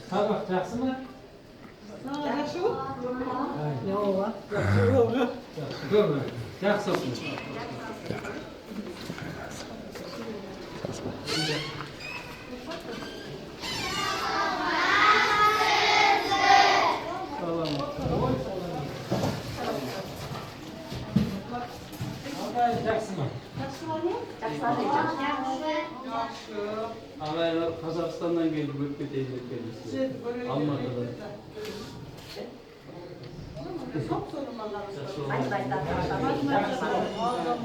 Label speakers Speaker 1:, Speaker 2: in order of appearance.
Speaker 1: Sabah жақсы ма?
Speaker 2: Жақсы ғой?
Speaker 1: Жоқ. Жақсы olsun. Жақсы ма? Ағайлар Қазақстаннан келіп өтіп кетейін деп келді. Алматыдан.
Speaker 2: Çok sorun vallahi.
Speaker 3: Hadi başla.
Speaker 2: Azam.